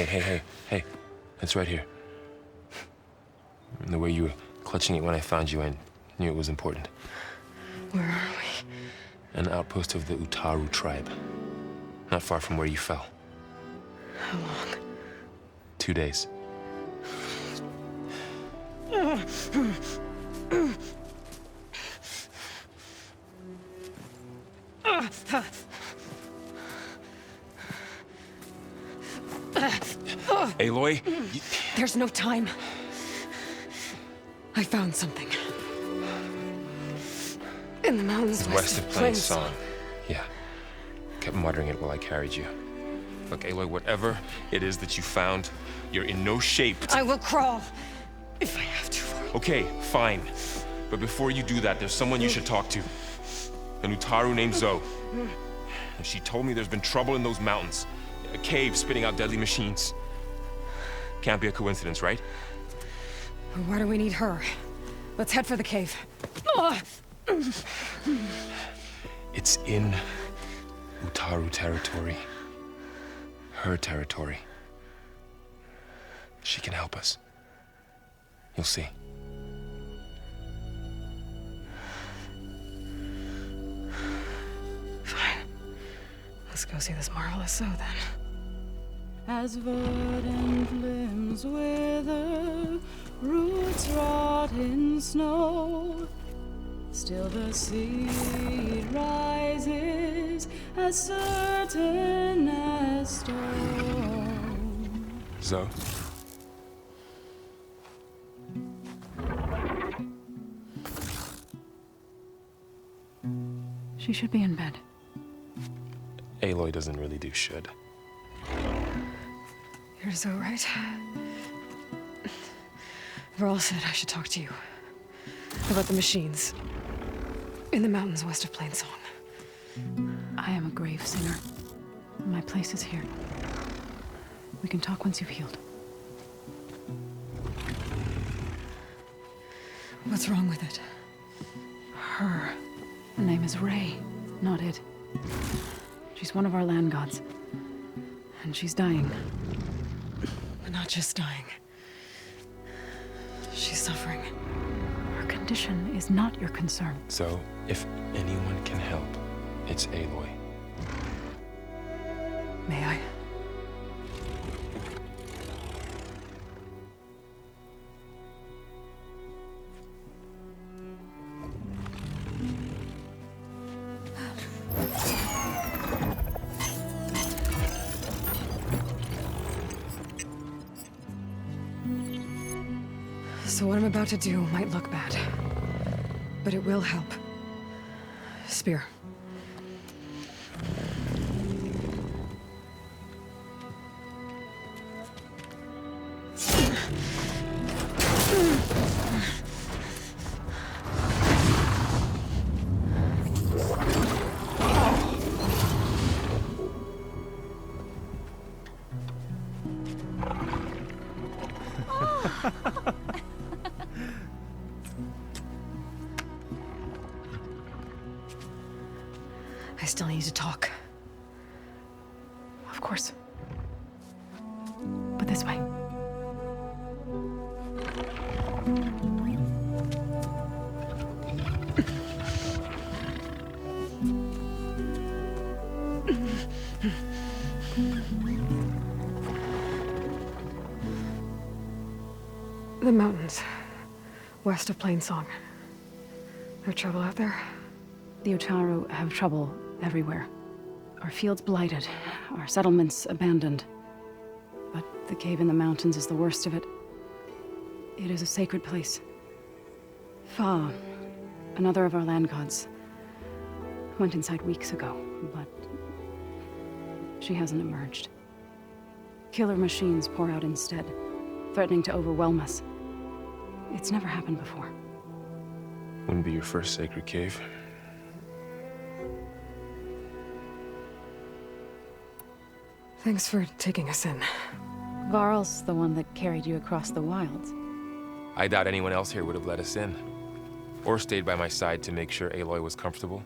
hey. It's right here. The way you were clutching it when I found you, I knew it was important. Where are we? An outpost of the Utaru tribe. Not far from where you fell. How long? 2 days. Aloy, There's no time. I found something. In the mountains west of Plain Song. Yeah. Kept muttering it while I carried you. Look, Aloy, whatever it is that you found, you're in no shape to... I will crawl, if I have to. Okay, fine. But before you do that, there's someone you should talk to. An Utaru named Zoe. And she told me there's been trouble in those mountains. A cave spitting out deadly machines. Can't be a coincidence, right? Why do we need her? Let's head for the cave. It's in Utaru territory. Her territory. She can help us. You'll see. Fine. Let's go see this marvelous Zoe then. As verdant limbs wither, roots rot in snow, still the seed rises as certain as stone. Zoe? She should be in bed. Aloy doesn't really do should. You're Zoe, right? Varl said I should talk to you. About the machines. In the mountains west of Plain Song. I am a grave singer. My place is here. We can talk once you've healed. What's wrong with it? Her name is Ray, not it. She's one of our land gods. And she's dying. But not just dying. She's suffering. Her condition is not your concern. So, if anyone can help, it's Aloy. May I? So what I'm about to do might look bad, but it will help. Spear. I still need to talk. Of course. But this way. The mountains, west of Plain Song. There trouble out there? The Utaru have trouble everywhere. Our fields blighted, our settlements abandoned. But the cave in the mountains is the worst of it. It is a sacred place. Fa, another of our land gods, went inside weeks ago, but she hasn't emerged. Killer machines pour out instead, threatening to overwhelm us. It's never happened before. Wouldn't be your first sacred cave. Thanks for taking us in. Varl's the one that carried you across the wilds. I doubt anyone else here would have let us in. Or stayed by my side to make sure Aloy was comfortable.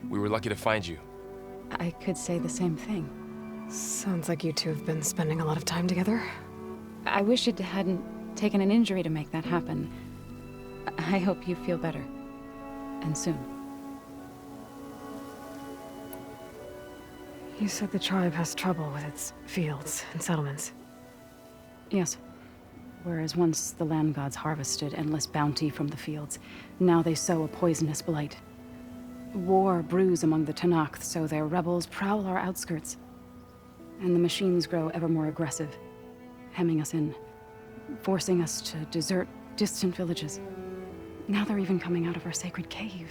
We were lucky to find you. I could say the same thing. Sounds like you two have been spending a lot of time together. I wish it hadn't taken an injury to make that happen. I hope you feel better. And soon. You said the tribe has trouble with its fields and settlements. Yes. Whereas once the land gods harvested endless bounty from the fields, now they sow a poisonous blight. War brews among the Tenakth, so their rebels prowl our outskirts. And the machines grow ever more aggressive, hemming us in, forcing us to desert distant villages. Now they're even coming out of our sacred cave.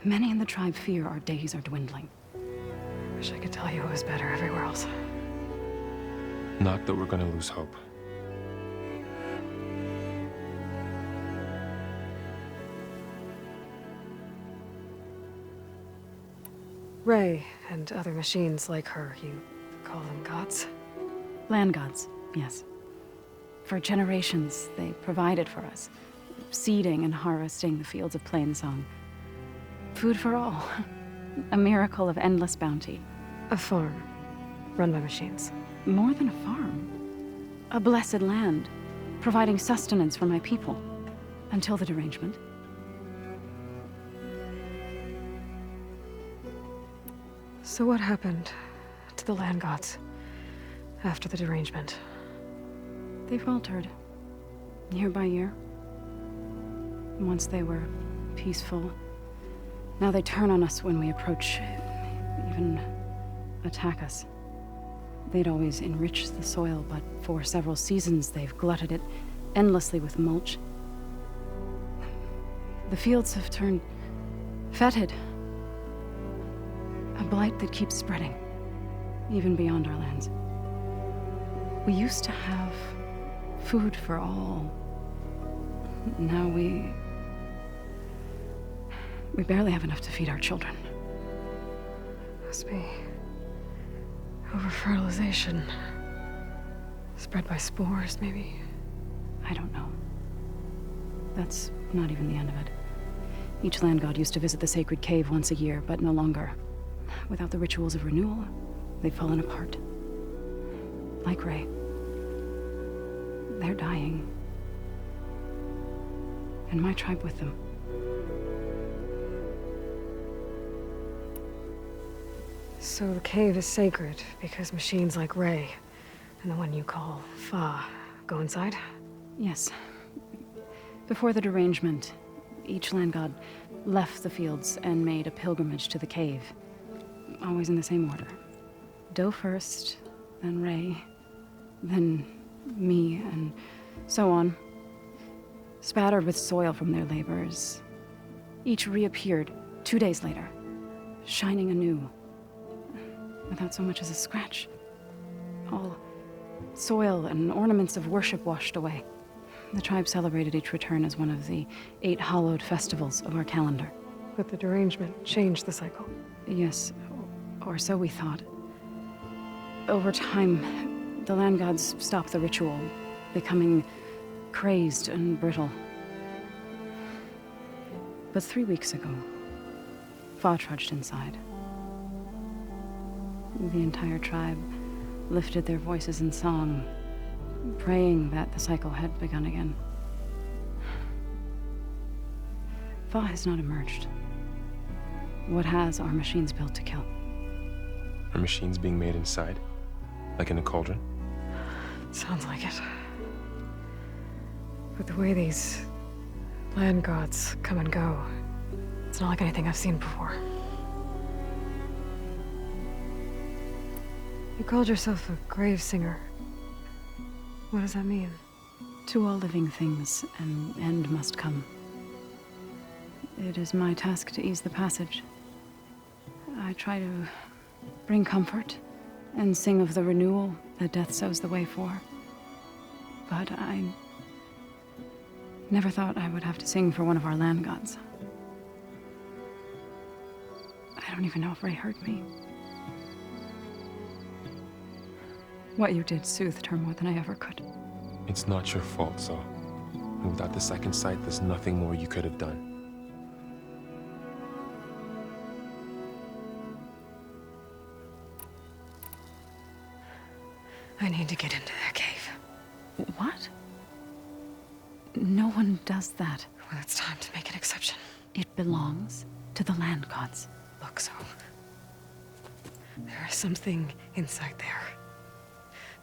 Many in the tribe fear our days are dwindling. Wish I could tell you it was better everywhere else. Not that we're gonna lose hope. Ray and other machines like her, you call them gods? Land gods, yes. For generations, they provided for us, seeding and harvesting the fields of Plainsong. Food for all. A miracle of endless bounty. A farm, run by machines. More than a farm. A blessed land, providing sustenance for my people. Until the derangement. So what happened to the land gods after the derangement? They faltered, year by year. Once they were peaceful. Now they turn on us when we approach, even attack us. They'd always enriched the soil, but for several seasons they've glutted it endlessly with mulch. The fields have turned fetid. A blight that keeps spreading, even beyond our lands. We used to have food for all. Now we barely have enough to feed our children. Must be over-fertilization. Spread by spores, maybe? I don't know. That's not even the end of it. Each land god used to visit the sacred cave once a year, but no longer. Without the rituals of renewal, they've fallen apart. Like Ray. They're dying. And my tribe with them. So the cave is sacred because machines like Ray and the one you call Fa go inside? Yes. Before the derangement, each land god left the fields and made a pilgrimage to the cave. Always in the same order. Do first, then Ray, then me, and so on. Spattered with soil from their labors. Each reappeared 2 days later, shining anew. Without so much as a scratch. All soil and ornaments of worship washed away. The tribe celebrated each return as one of the 8 hallowed festivals of our calendar. But the derangement changed the cycle. Yes, or so we thought. Over time, the land gods stopped the ritual, becoming crazed and brittle. But 3 weeks ago, Fa trudged inside. The entire tribe lifted their voices in song, praying that the cycle had begun again. Fa has not emerged. What has are machines built to kill. Are machines being made inside? Like in a cauldron? Sounds like it. But the way these land gods come and go, it's not like anything I've seen before. You called yourself a grave singer. What does that mean? To all living things, an end must come. It is my task to ease the passage. I try to bring comfort and sing of the renewal that death sows the way for. But I never thought I would have to sing for one of our land gods. I don't even know if Ray heard me. What you did soothed her more than I ever could. It's not your fault, Zo. And without the second sight, there's nothing more you could have done. I need to get into that cave. What? No one does that. Well, it's time to make an exception. It belongs to the land gods. Look, so... there is something inside there.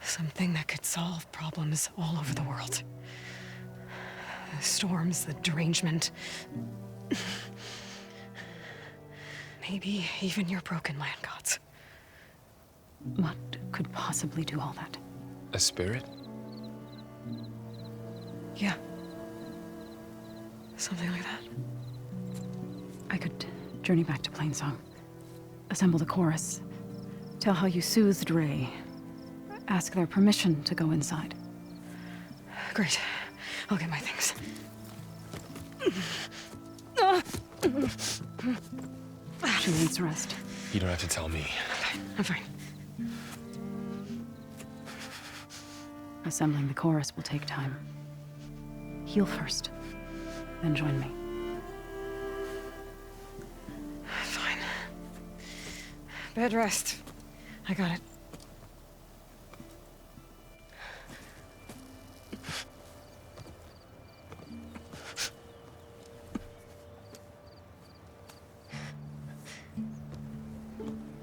Something that could solve problems all over the world. The storms, the derangement. Maybe even your broken land gods. What could possibly do all that? A spirit? Yeah. Something like that. I could journey back to Plainsong, assemble the chorus, tell how you soothed Ray, ask their permission to go inside. Great. I'll get my things. She needs rest. You don't have to tell me. I'm fine. Assembling the chorus will take time. Heal first, then join me. Fine. Bed rest. I got it.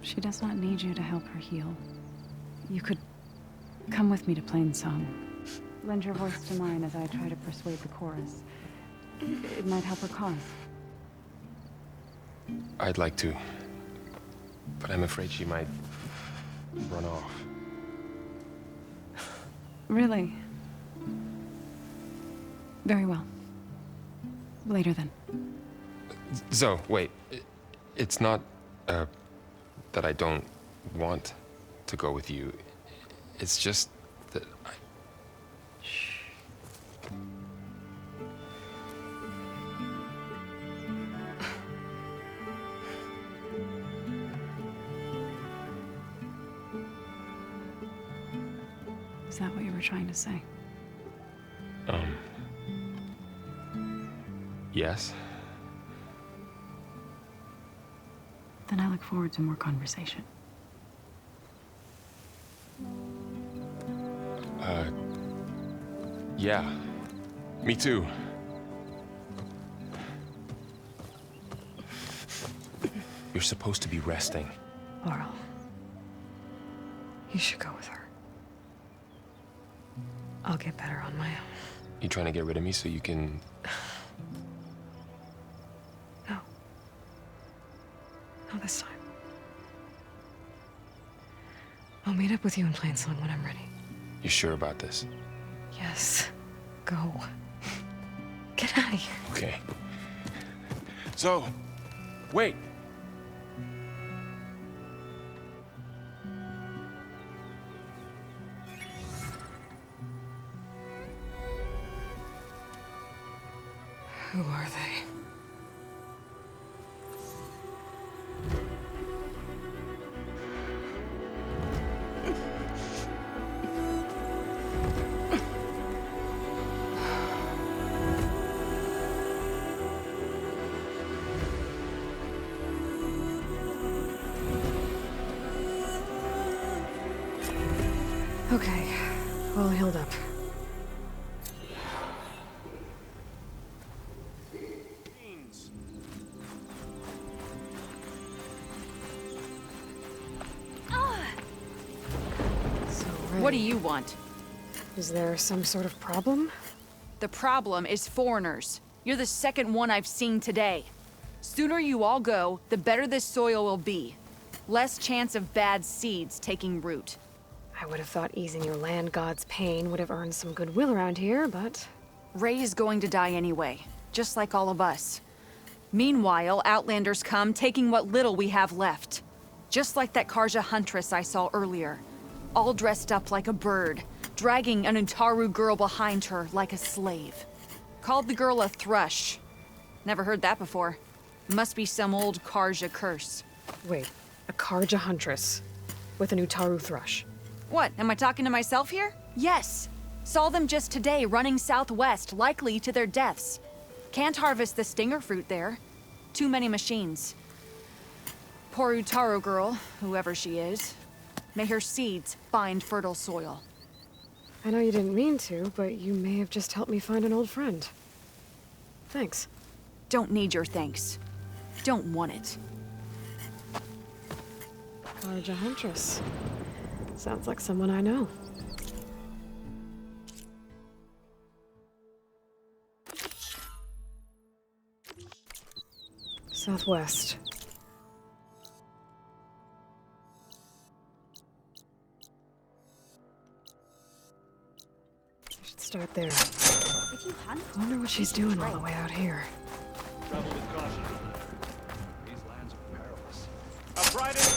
She does not need you to help her heal. You could come with me to Plainsong. Lend your voice to mine as I try to persuade the chorus. It might help her cause. I'd like to. But I'm afraid she might run off. Really? Very well. Later then. Zoe, wait. It's not, that I don't want to go with you. It's just that I... Is that what you were trying to say? Yes? Then I look forward to more conversation. Yeah. Me too. You're supposed to be resting. Laurel. You should go with her. I'll get better on my own. You trying to get rid of me so you can... No. Not this time. I'll meet up with you in Plainsong when I'm ready. You sure about this? Yes. Go. Get out of here. Okay. So, wait. Who are they? Okay, all healed up. So, Ray, What do you want? is there some sort of problem? The problem is foreigners. You're the second one I've seen today. Sooner you all go, the better this soil will be. Less chance of bad seeds taking root. I would have thought easing your land god's pain would have earned some goodwill around here, but... Ray is going to die anyway, just like all of us. Meanwhile, Outlanders come, taking what little we have left. Just like that Karja huntress I saw earlier. All dressed up like a bird, dragging an Utaru girl behind her like a slave. Called the girl a thrush. Never heard that before. Must be some old Karja curse. Wait, a Karja huntress with an Utaru thrush. What, am I talking to myself here? Yes. Saw them just today running southwest, likely to their deaths. Can't harvest the stinger fruit there. Too many machines. Poor Utaru girl, whoever she is. May her seeds find fertile soil. I know you didn't mean to, but you may have just helped me find an old friend. Thanks. Don't need your thanks. Don't want it. Karja Huntress. Sounds like someone I know. Southwest. I should start there. If you hunt, I wonder what she's doing on the way out here. Travel with caution. These lands are perilous. Uprighted!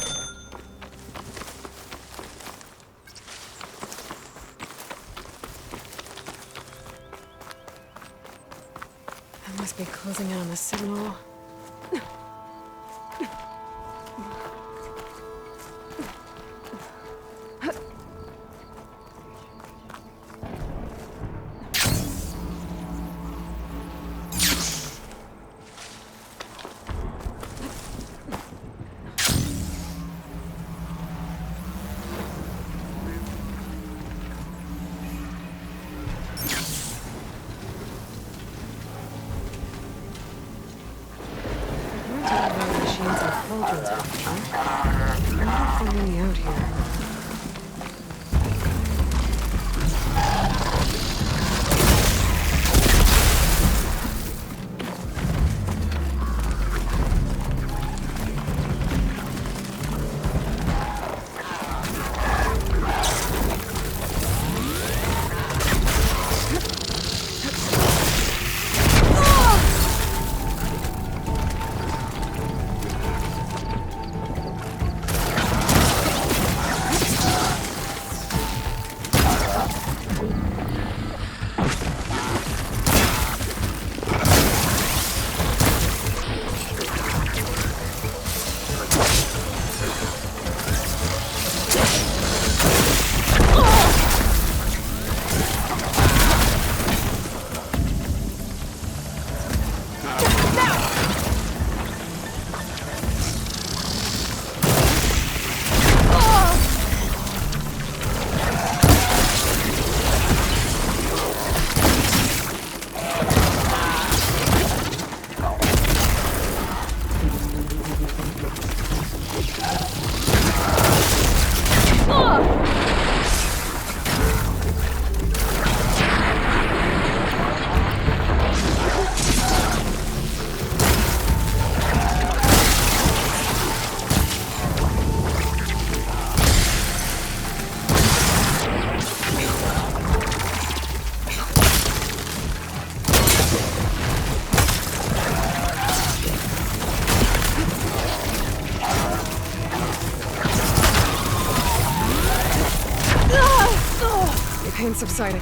I must be closing in on the signal. Machines and cauldrons before. I wonder if they're really out here. Pain subsiding.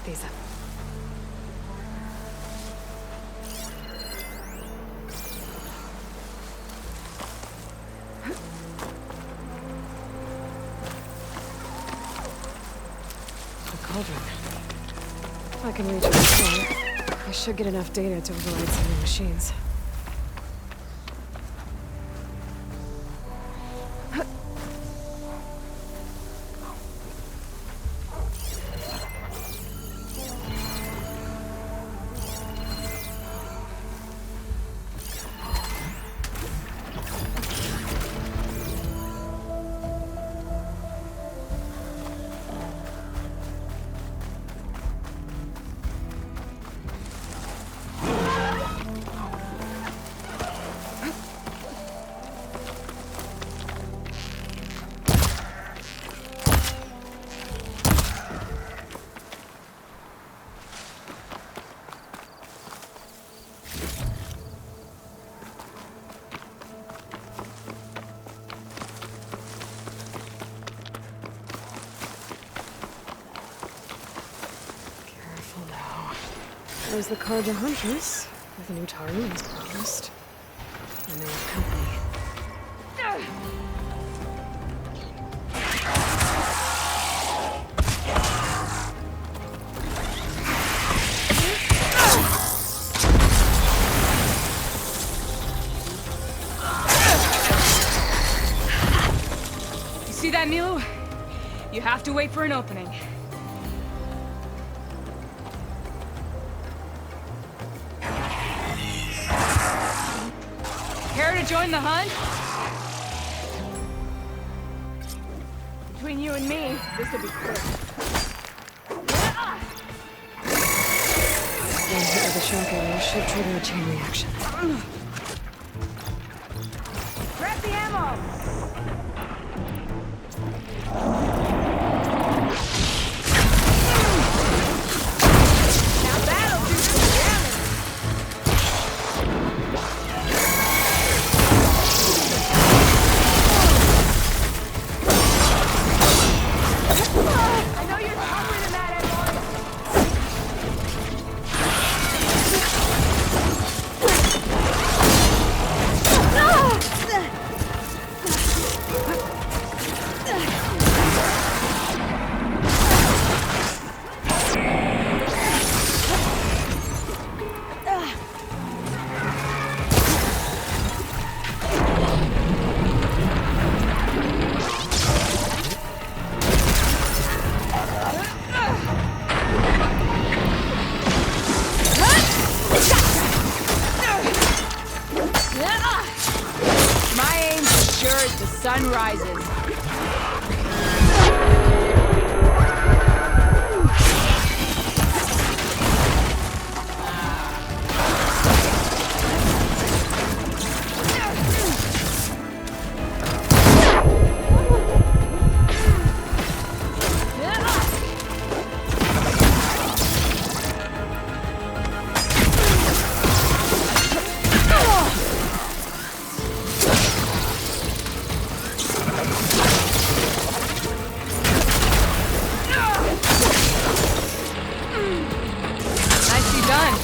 these up. The cauldron. If I can reach it before, I should get enough data to override some of the machines. There's the Karja Huntress, with a new Taru as promised. And they have company. You see that, Milu? You have to wait for an opening. Care to join the hunt? Between you and me, this will be quick. One hit with a shock arrow should trigger a chain reaction. Grab the ammo! Now that'll do some damage! I know you're tougher than that, Edward! My aim's as sure as the sun rises. Nicely done.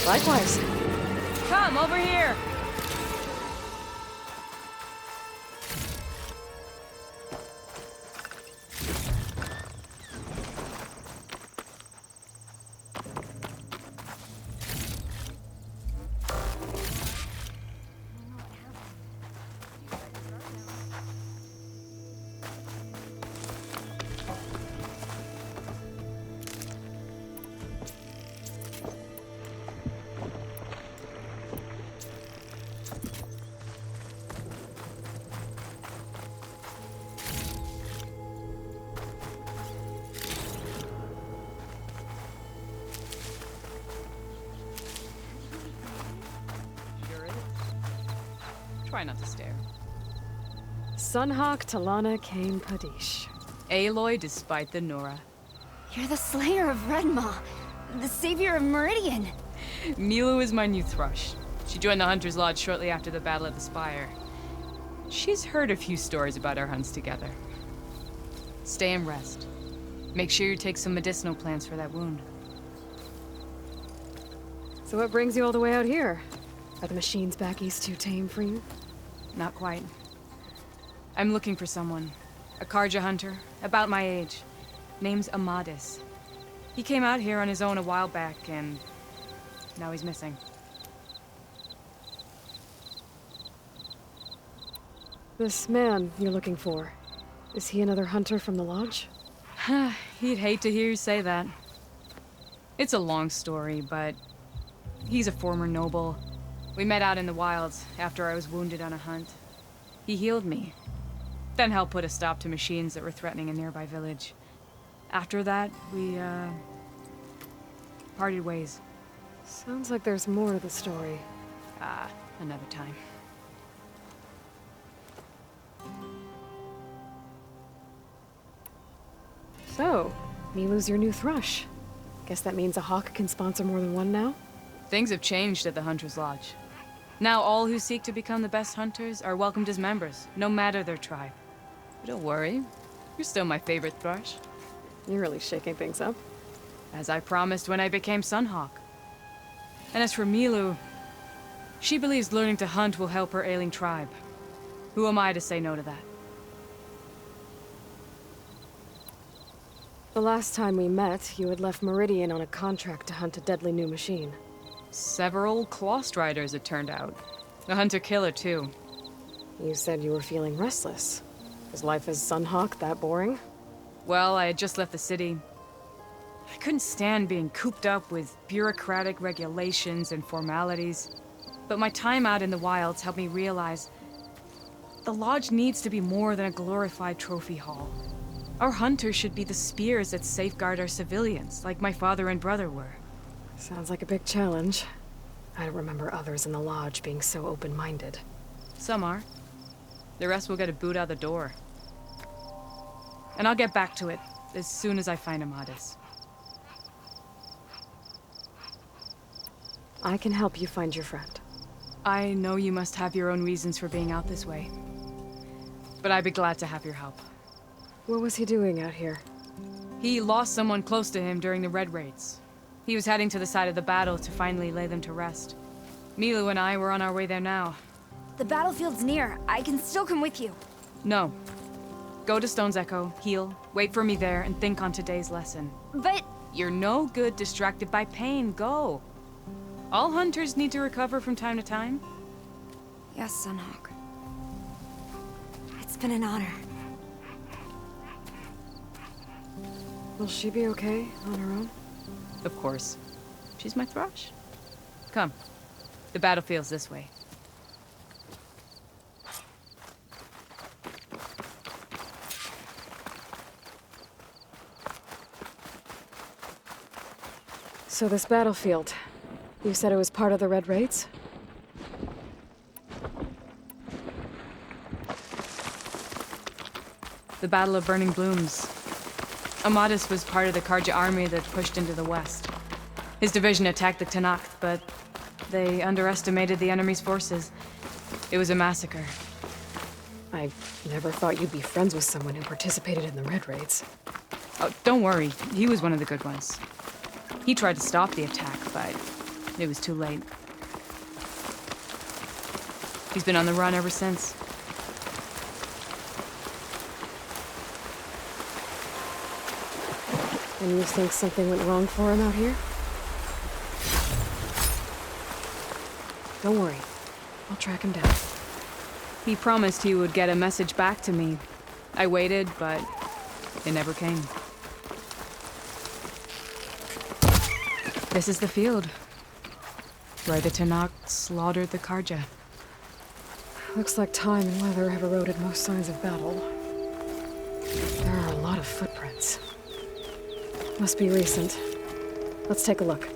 Likewise. Come, over here. Try not to stare. Sunhawk Talana Kane Padish. Aloy despite the Nora. You're the slayer of Redmaw, the savior of Meridian. Milu is my new thrush. She joined the Hunter's Lodge shortly after the Battle of the Spire. She's heard a few stories about our hunts together. Stay and rest. Make sure you take some medicinal plants for that wound. So what brings you all the way out here? Are the machines back east too tame for you? Not quite. I'm looking for someone. A Karja hunter, about my age. Name's Amadis. He came out here on his own a while back, and now he's missing. This man you're looking for, is he another hunter from the lodge? He'd hate to hear you say that. It's a long story, but he's a former noble. We met out in the wilds after I was wounded on a hunt. He healed me, then helped put a stop to machines that were threatening a nearby village. After that, we, parted ways. Sounds like there's more to the story. Another time. So, Milu's your new thrush. Guess that means a hawk can sponsor more than one now? Things have changed at the Hunter's Lodge. Now all who seek to become the best hunters are welcomed as members, no matter their tribe. But don't worry, you're still my favorite thrush. You're really shaking things up. As I promised when I became Sunhawk. And as for Milu, she believes learning to hunt will help her ailing tribe. Who am I to say no to that? The last time we met, you had left Meridian on a contract to hunt a deadly new machine. Several Clawstriders, it turned out. A hunter-killer, too. You said you were feeling restless. Was life as Sunhawk that boring? Well, I had just left the city. I couldn't stand being cooped up with bureaucratic regulations and formalities. But my time out in the wilds helped me realize the lodge needs to be more than a glorified trophy hall. Our hunters should be the spears that safeguard our civilians, like my father and brother were. Sounds like a big challenge. I don't remember others in the lodge being so open-minded. Some are. The rest will get a boot out the door. And I'll get back to it as soon as I find Amadis. I can help you find your friend. I know you must have your own reasons for being out this way. But I'd be glad to have your help. What was he doing out here? He lost someone close to him during the Red Raids. He was heading to the side of the battle to finally lay them to rest. Milu and I were on our way there now. The battlefield's near. I can still come with you. No. Go to Stone's Echo, heal, wait for me there, and think on today's lesson. But... You're no good distracted by pain. Go. All hunters need to recover from time to time. Yes, Sunhawk. It's been an honor. Will she be okay on her own? Of course. She's my thrush. Come. The battlefield's this way. So this battlefield, you said it was part of the Red Raids? The Battle of Burning Blooms. Amadis was part of the Karja army that pushed into the west. His division attacked the Tenakth, but they underestimated the enemy's forces. It was a massacre. I never thought you'd be friends with someone who participated in the Red Raids. Oh, don't worry. He was one of the good ones. He tried to stop the attack, but it was too late. He's been on the run ever since. And you think something went wrong for him out here? Don't worry. I'll track him down. He promised he would get a message back to me. I waited, but it never came. This is the field, where the Tenakth slaughtered the Karja. Looks like time and weather have eroded most signs of battle. There are a lot of footprints. Must be recent. Let's take a look.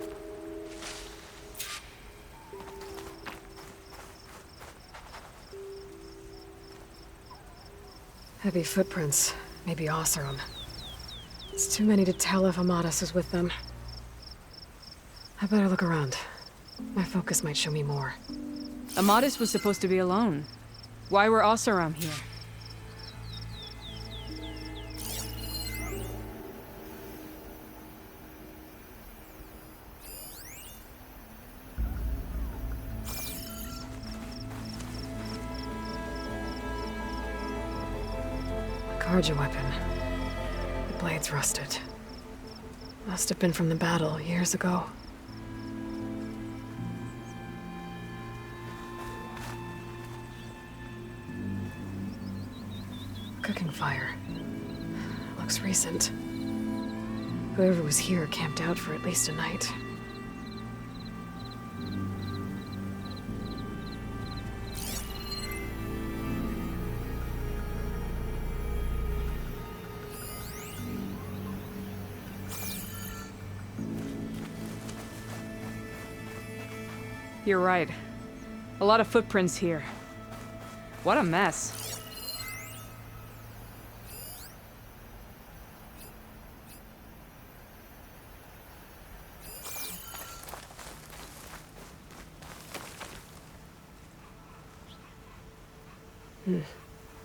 Heavy footprints. Maybe Oseram. It's too many to tell if Amadis is with them. I better look around. My focus might show me more. Amadis was supposed to be alone. Why were Oseram here? Karja weapon. The blade's rusted. Must have been from the battle years ago. Cooking fire. Looks recent. Whoever was here camped out for at least a night. You're right. A lot of footprints here. What a mess.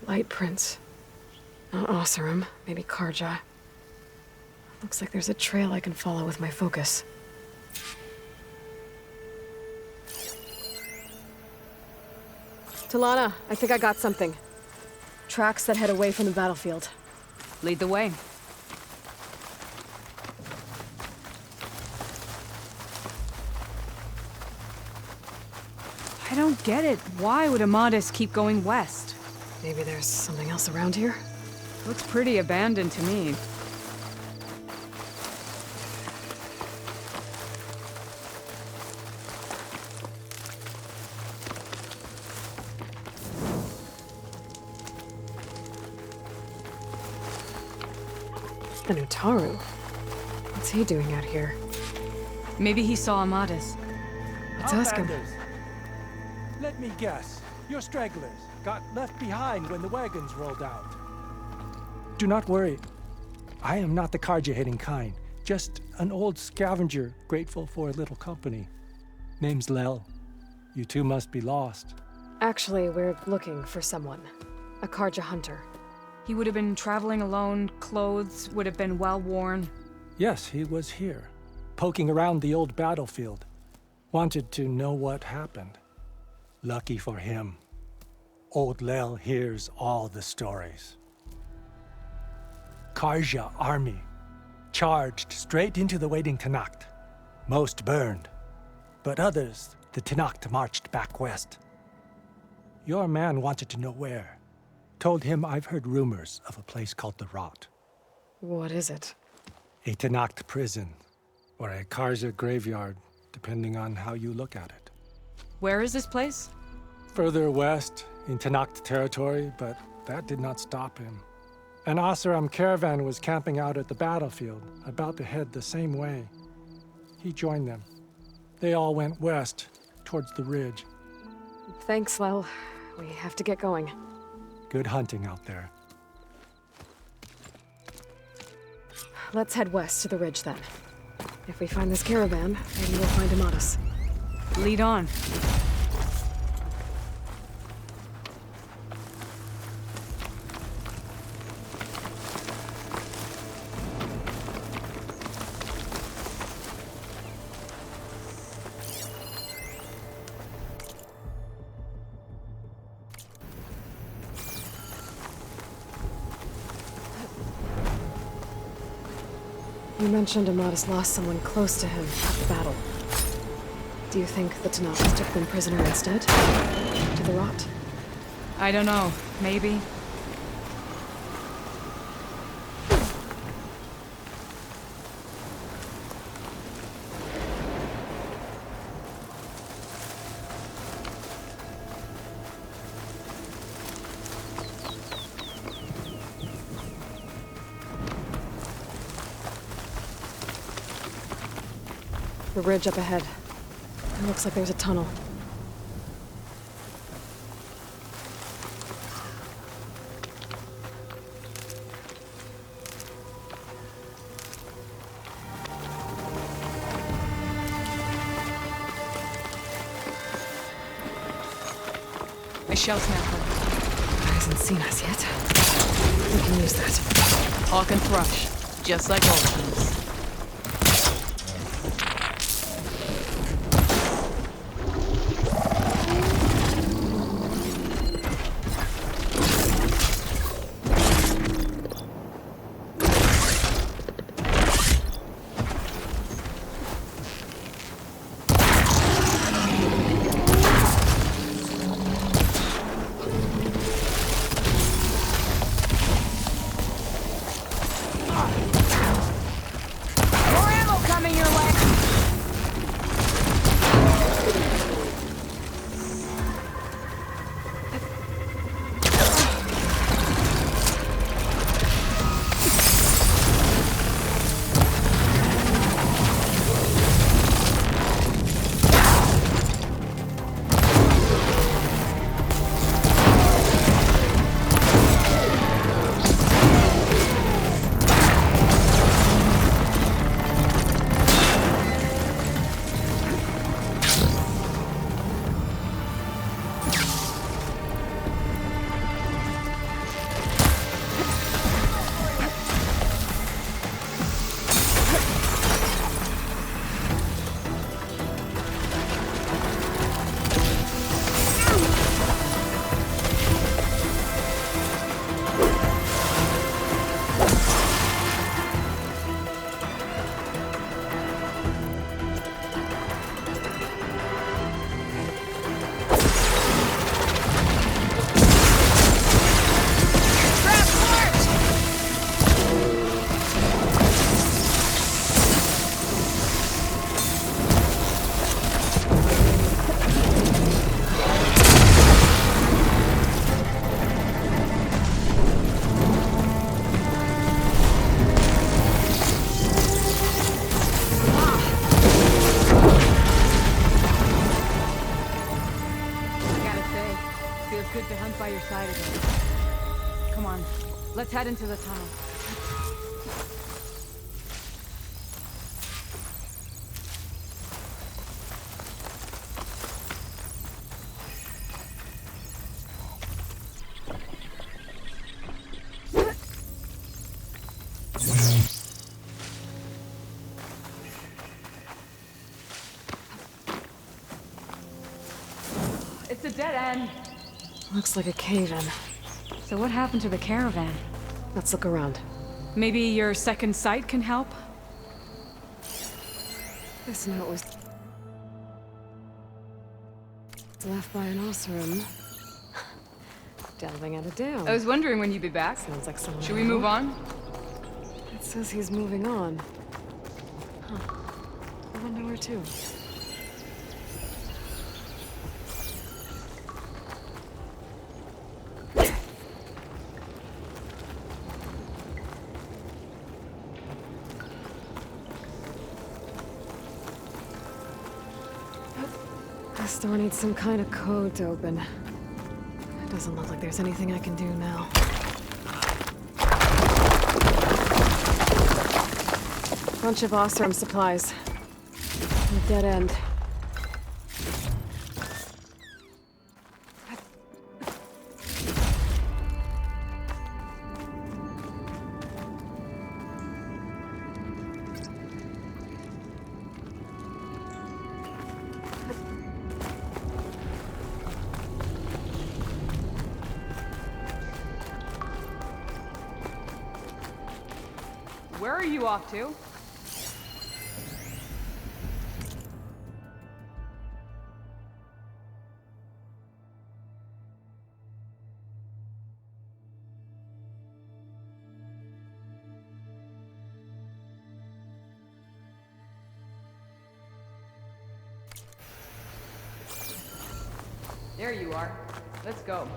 Light prints. Not Oseram, maybe Karja. Looks like there's a trail I can follow with my focus. Talana, I think I got something. Tracks that head away from the battlefield. Lead the way. I don't get it. Why would Amadis keep going west? Maybe there's something else around here? Looks pretty abandoned to me. The Nutaru. What's he doing out here? Maybe he saw Amadis. Let's ask him. Outlanders. Let me guess. You're stragglers. Got left behind when the wagons rolled out. Do not worry. I am not the Karja-hating kind. Just an old scavenger grateful for a little company. Name's Lel. You two must be lost. Actually, we're looking for someone. A Karja hunter. He would have been traveling alone, clothes would have been well worn. Yes, he was here. Poking around the old battlefield. Wanted to know what happened. Lucky for him. Old Lel hears all the stories. Karja army charged straight into the waiting Tenakth. Most burned, but others, the Tenakth marched back west. Your man wanted to know where. Told him I've heard rumors of a place called the Rot. What is it? A Tenakth prison, or a Karja graveyard, depending on how you look at it. Where is this place? Further west, in Tenakth territory, but that did not stop him. An Oseram caravan was camping out at the battlefield, about to head the same way. He joined them. They all went west, towards the ridge. Thanks, Lel. We have to get going. Good hunting out there. Let's head west to the ridge then. If we find this caravan, maybe we'll find Amadis. Lead on. You mentioned Amadis lost someone close to him at the battle. Do you think the Tenakth took them prisoner instead? To the Rot? I don't know. Maybe. The ridge up ahead. It looks like there's a tunnel. A shell snapper. Hasn't seen us yet. We can use that. Hawk and thrush. Just like old times. on. Let's head into the tunnel. It's a dead end. Looks like a cave-in. So what happened to the caravan? Let's look around. Maybe your second sight can help? This note was left by an Oseram. Delving at a dam. I was wondering when you'd be back. Sounds like someone. Should we move on? It says he's moving on. Huh. I wonder where to. This door needs some kind of code to open. It doesn't look like there's anything I can do now. Bunch of Oseram supplies. A dead end. Where are you off to? There you are. Let's go.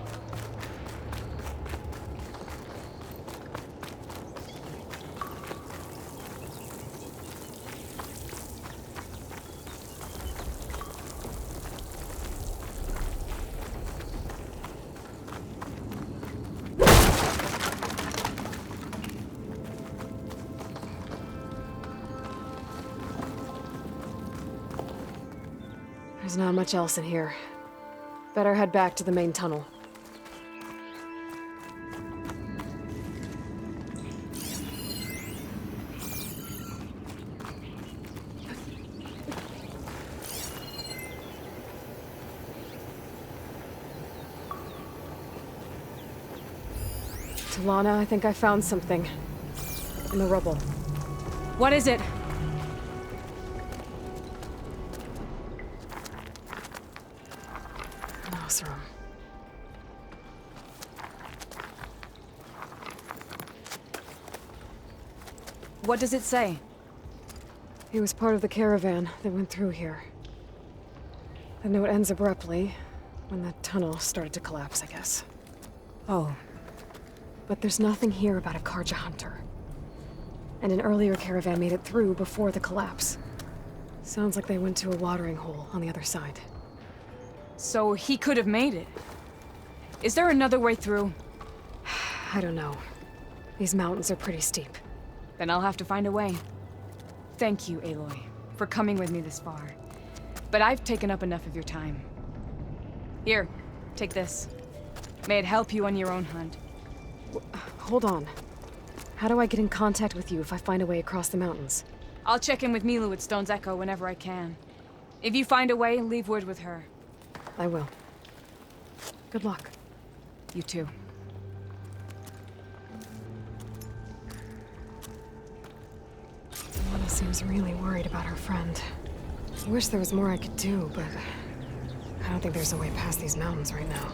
There's not much else in here. Better head back to the main tunnel. Talana, I think I found something. In the rubble. What is it? Oseram. What does it say? He was part of the caravan that went through here. The note ends abruptly, when the tunnel started to collapse, I guess. Oh. But there's nothing here about a Karja hunter. And an earlier caravan made it through before the collapse. Sounds like they went to a watering hole on the other side. So he could have made it. Is there another way through? I don't know. These mountains are pretty steep. Then I'll have to find a way. Thank you, Aloy, for coming with me this far. But I've taken up enough of your time. Here, take this. May it help you on your own hunt. Hold on. How do I get in contact with you if I find a way across the mountains? I'll check in with Milu at Stone's Echo whenever I can. If you find a way, leave word with her. I will. Good luck. You too. Lana seems really worried about her friend. I wish there was more I could do, but I don't think there's a way past these mountains right now.